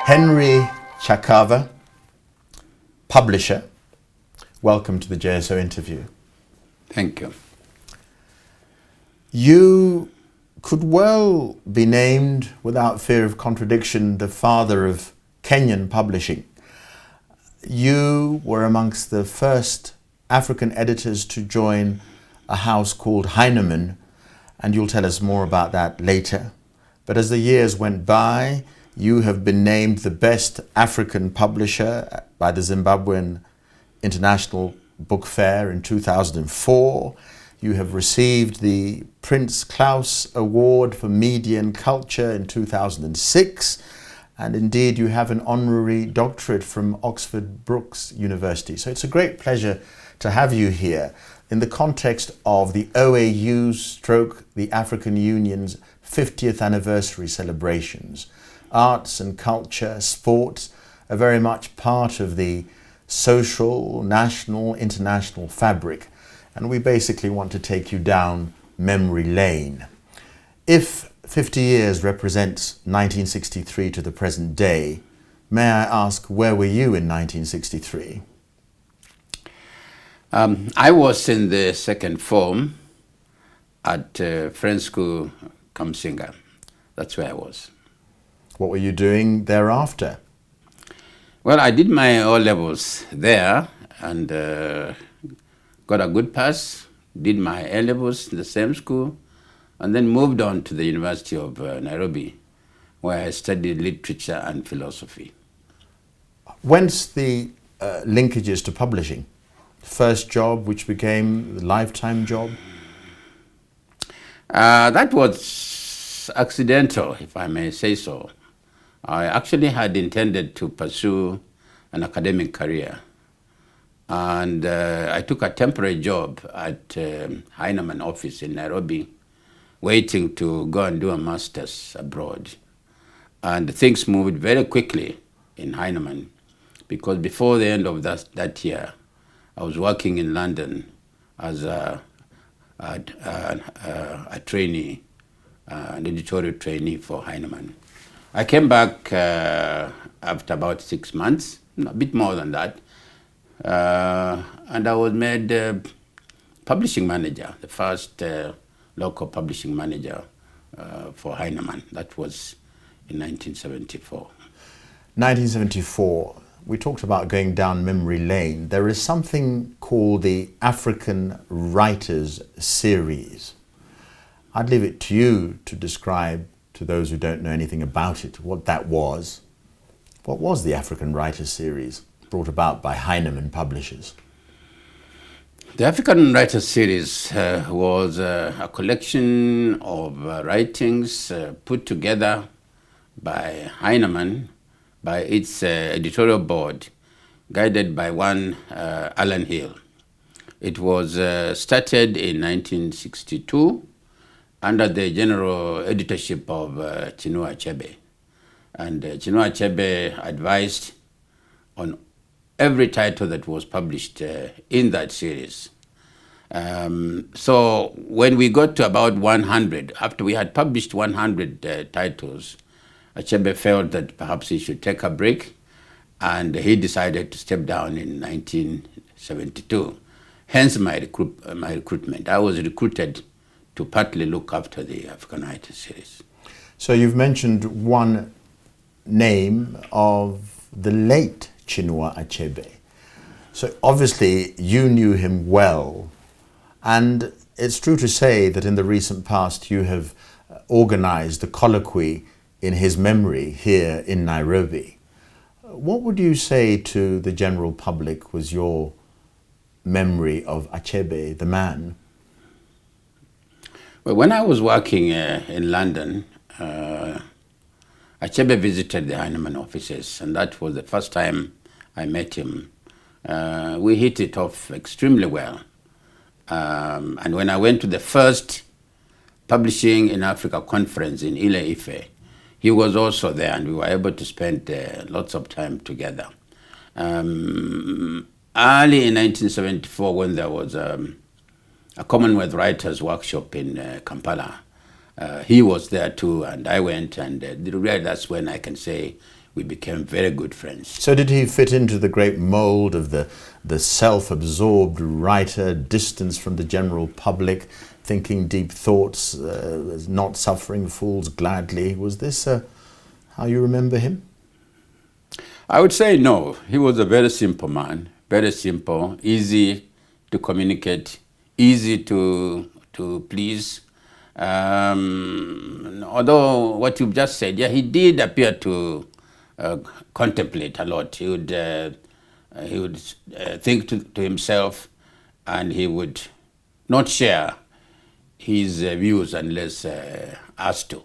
Henry Chakava, publisher, welcome to the JSO interview. Thank you. You could well be named, without fear of contradiction, the father of Kenyan publishing. You were amongst the first African editors to join a house called Heinemann, and you'll tell us more about that later. But as the years went by, you have been named the best African publisher by the Zimbabwean International Book Fair in 2004. You have received the Prince Claus Award for Media and Culture in 2006. And indeed, you have an honorary doctorate from Oxford Brookes University. So it's a great pleasure to have you here in the context of the OAU/the African Union's 50th anniversary celebrations. Arts and culture, sports are very much part of the social, national, international fabric. And we basically want to take you down memory lane. If 50 years represents 1963 to the present day, may I ask, where were you in 1963? I was in the second form at French School, Kamsinga. That's where I was. What were you doing thereafter? Well, I did my O-levels there and got a good pass, did my A-levels in the same school, and then moved on to the University of Nairobi, where I studied literature and philosophy. Whence the linkages to publishing? First job, which became the lifetime job? That was accidental, if I may say so. I actually had intended to pursue an academic career. And I took a temporary job at Heinemann office in Nairobi, waiting to go and do a master's abroad. And things moved very quickly in Heinemann, because before the end of that year, I was working in London as a trainee, an editorial trainee for Heinemann. I came back after about 6 months, a bit more than that, and I was made publishing manager, the first local publishing manager for Heinemann. That was in 1974. 1974, we talked about going down memory lane. There is something called the African Writers Series. I'd leave it to you to describe to those who don't know anything about it what that was. What was the African Writers Series brought about by Heinemann Publishers? The African Writers Series was a collection of writings put together by Heinemann, by its editorial board, guided by one Alan Hill. It was started in 1962 under the general editorship of CHINUA ACHEBE. And CHINUA ACHEBE advised on every title that was published in that series. So when we got to about 100, after we had published 100 titles, Achebe felt that perhaps he should take a break, and he decided to step down in 1972. Hence my recruitment. I was recruited to partly look after the African Writers Series. So you've mentioned one name of the late CHINUA ACHEBE. So obviously you knew him well, and it's true to say that in the recent past you have organized a colloquy in his memory here in Nairobi. What would you say to the general public was your memory of Achebe, the man? Well, when I was working in London, Achebe visited the Heinemann offices, and that was the first time I met him. We hit it off extremely well. And when I went to the first Publishing in Africa conference in Ile-Ife, he was also there, and we were able to spend lots of time together. Early in 1974, when there was a Commonwealth Writers Workshop in Kampala, he was there too, and I went, and really that's when I can say we became very good friends. So did he fit into the great mold of the self-absorbed writer, distanced from the general public, thinking deep thoughts, not suffering fools gladly? Was this how you remember him? I would say no. He was a very simple man, very simple, easy to communicate, easy to please. Although what you've just said, yeah, he did appear to contemplate a lot. He would think to himself, and he would not share his views unless asked to.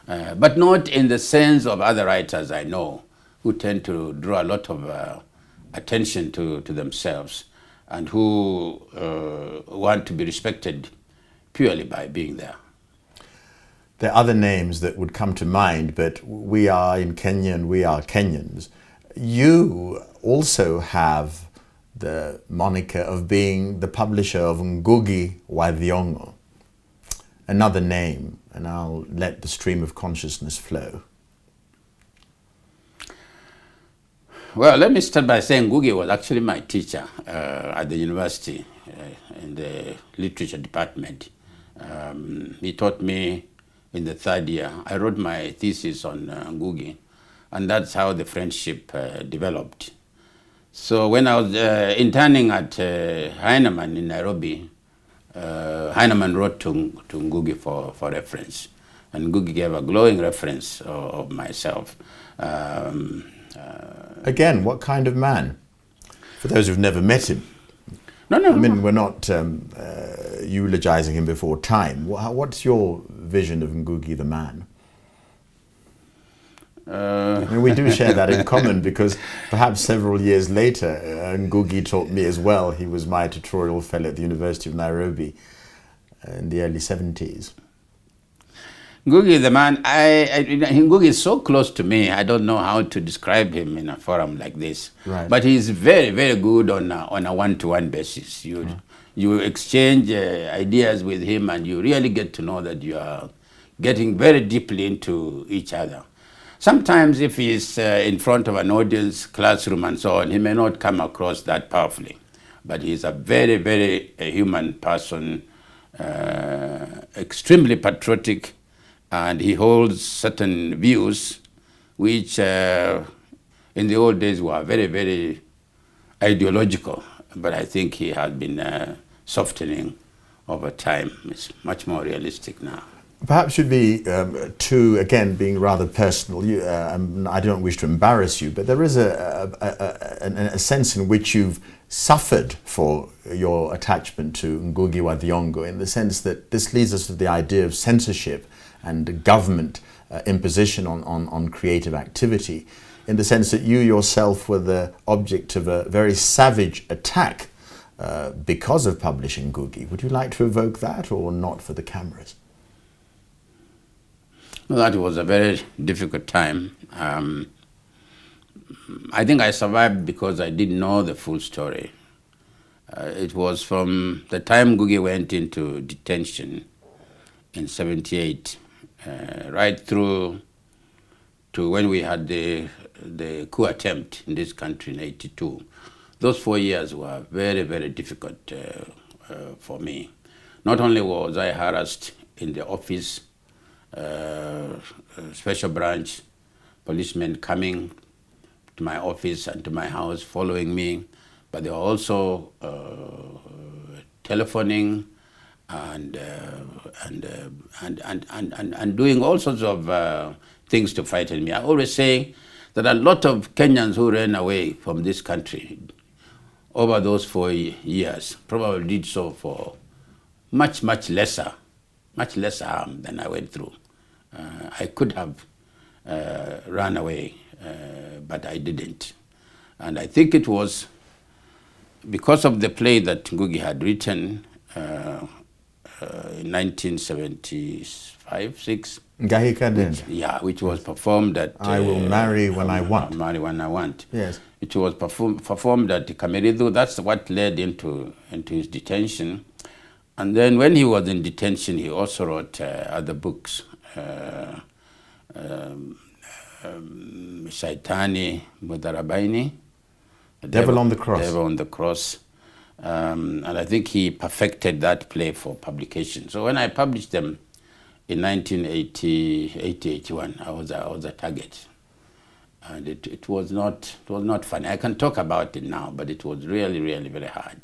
But not in the sense of other writers I know, who tend to draw a lot of attention to themselves and who want to be respected purely by being there. There are other names that would come to mind, but we are in Kenya and we are Kenyans. You also have the moniker of being the publisher of Ngugi wa Thiong'o, another name, and I'll let the stream of consciousness flow. Well, let me start by saying Ngugi was actually my teacher at the university in the literature department. He taught me in the third year. I wrote my thesis on Ngugi, and that's how the friendship developed. So when I was interning at Heinemann in Nairobi, Heinemann wrote to Ngugi for reference, and Ngugi gave a glowing reference of myself. Again, what kind of man? For those who've never met him. No. I mean, we're not eulogizing him before time. What's your vision of Ngugi the man? I mean, we do share that in common, because perhaps several years later, Ngugi taught me as well. He was my tutorial fellow at the University of Nairobi in the early 70s. Ngugi the man, Ngugi is so close to me, I don't know how to describe him in a forum like this. Right. But he's very, very good on a one-to-one basis. You exchange ideas with him, and you really get to know that you are getting very deeply into each other. Sometimes if he's in front of an audience, classroom and so on, he may not come across that powerfully. But he's a very, very human person, extremely patriotic, and he holds certain views which in the old days were very, very ideological. But I think he has been softening over time. It's much more realistic now. Perhaps should be, again, being rather personal, I don't wish to embarrass you, but there is a sense in which you've suffered for your attachment to Ngugi wa Thiong'o, in the sense that this leads us to the idea of censorship and government imposition on creative activity, in the sense that you yourself were the object of a very savage attack because of publishing Ngugi. Would you like to evoke that, or not for the cameras? Well, that was a very difficult time. I think I survived because I didn't know the full story. It was from the time Ngugi went into detention in '78, right through to when we had the coup attempt in this country in '82. Those 4 years were very, very difficult for me. Not only was I harassed in the office, special branch policemen coming to my office and to my house following me, but they were also telephoning and doing all sorts of things to frighten me. I always say that a lot of Kenyans who ran away from this country over those 4 years probably did so for much lesser harm than I went through. I could have run away, but I didn't. And I think it was because of the play that Ngugi had written in 1975-6. Yeah, which was performed at... I Will Marry When I Want. Marry When I Want. Yes. It was performed at Kameridu. That's what led into his detention. And then when he was in detention, he also wrote other books. Shaitani Mudarabaini. Devil on the Cross. Devil on the Cross. And I think he perfected that play for publication. So when I published them in 1980-81, I was a target. And it was not funny. I can talk about it now, but it was really, really very hard.